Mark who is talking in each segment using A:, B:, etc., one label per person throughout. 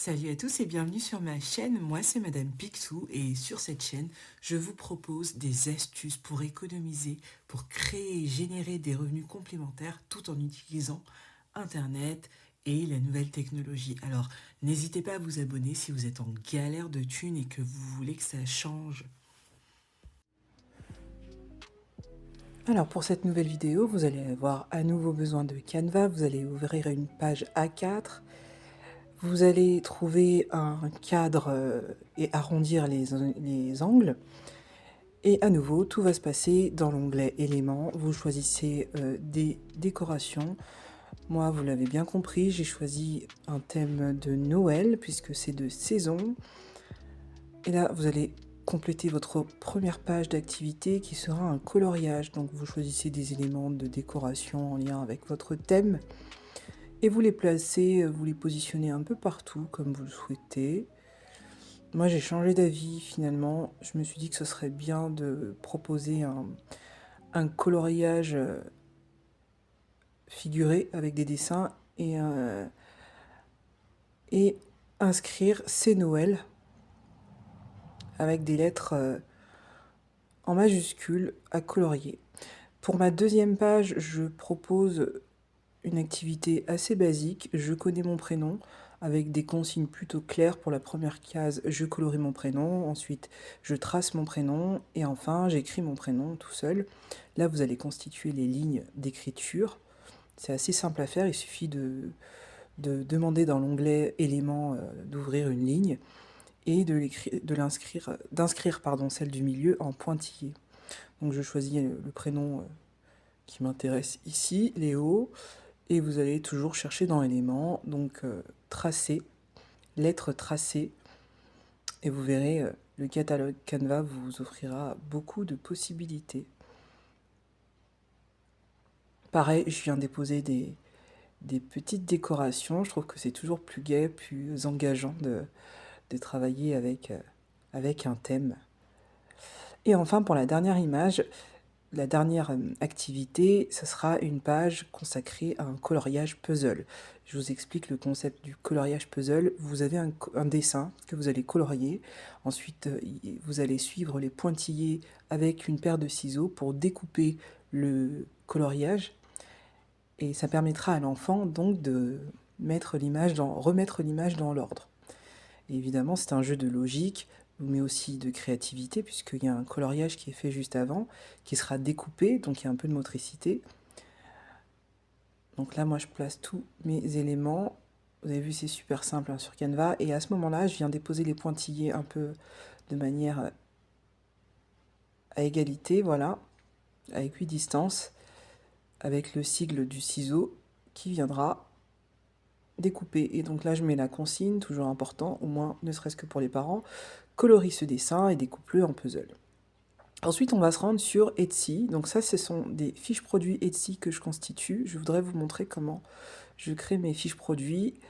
A: Salut à tous et bienvenue sur ma chaîne, moi c'est Madame Picsou et sur cette chaîne je vous propose des astuces pour économiser, pour créer et générer des revenus complémentaires tout en utilisant internet et la nouvelle technologie. Alors n'hésitez pas à vous abonner si vous êtes en galère de thunes et que vous voulez que ça change. Alors pour cette nouvelle vidéo, vous allez avoir à nouveau besoin de Canva, vous allez ouvrir une page A4. Vous allez trouver un cadre et arrondir les angles. Et à nouveau, tout va se passer dans l'onglet éléments. Vous choisissez des décorations. Moi, vous l'avez bien compris, j'ai choisi un thème de Noël puisque c'est de saison. Et là, vous allez compléter votre première page d'activité qui sera un coloriage. Donc vous choisissez des éléments de décoration en lien avec votre thème. Et vous les placez, vous les positionnez un peu partout comme vous le souhaitez. Moi j'ai changé d'avis finalement, je me suis dit que ce serait bien de proposer un coloriage figuré avec des dessins et inscrire c'est Noël avec des lettres en majuscules à colorier. Pour ma deuxième page, je propose une activité assez basique, je connais mon prénom, avec des consignes plutôt claires. Pour la première case, je colorie mon prénom, ensuite je trace mon prénom, et enfin j'écris mon prénom tout seul. Là, vous allez constituer les lignes d'écriture. C'est assez simple à faire, il suffit de demander dans l'onglet éléments d'ouvrir une ligne et d'inscrire celle du milieu en pointillé. Donc je choisis le prénom qui m'intéresse ici, Léo. Et vous allez toujours chercher dans éléments, donc tracer, lettres tracées, et vous verrez, le catalogue Canva vous offrira beaucoup de possibilités. Pareil, je viens déposer des petites décorations, je trouve que c'est toujours plus gai, plus engageant de travailler avec un thème. Et enfin, pour la dernière image, la dernière activité, ce sera une page consacrée à un coloriage puzzle. Je vous explique le concept du coloriage puzzle. Vous avez un dessin que vous allez colorier. Ensuite, vous allez suivre les pointillés avec une paire de ciseaux pour découper le coloriage. Et ça permettra à l'enfant donc de remettre l'image dans l'ordre. Et évidemment, c'est un jeu de logique, mais aussi de créativité, puisqu'il y a un coloriage qui est fait juste avant, qui sera découpé, donc il y a un peu de motricité. Donc là, moi, je place tous mes éléments. Vous avez vu, c'est super simple hein, sur Canva. Et à ce moment-là, je viens déposer les pointillés un peu de manière à égalité, voilà, à équidistance, avec le sigle du ciseau qui viendra découper. Et donc là, je mets la consigne, toujours important, au moins, ne serait-ce que pour les parents, colorie ce dessin et découpe-le en puzzle. Ensuite, on va se rendre sur Etsy. Donc ça, ce sont des fiches produits Etsy que je constitue. Je voudrais vous montrer comment je crée mes fiches produits.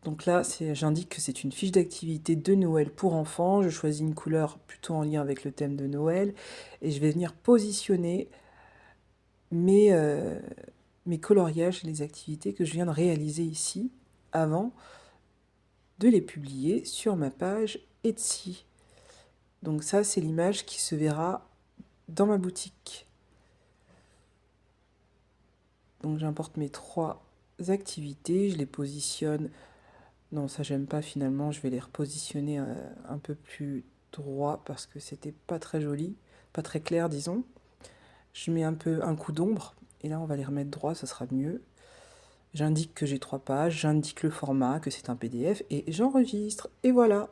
A: Donc là, j'indique que c'est une fiche d'activité de Noël pour enfants. Je choisis une couleur plutôt en lien avec le thème de Noël. Et je vais venir positionner mes coloriages et les activités que je viens de réaliser ici avant de les publier sur ma page Etsy. Donc ça, c'est l'image qui se verra dans ma boutique. Donc j'importe mes 3 activités, je les positionne. Non, ça j'aime pas finalement, je vais les repositionner un peu plus droit parce que c'était pas très joli, pas très clair disons. Je mets un coup d'ombre et là on va les remettre droit, ça sera mieux. J'indique que j'ai 3 pages, j'indique le format, que c'est un PDF et j'enregistre et voilà.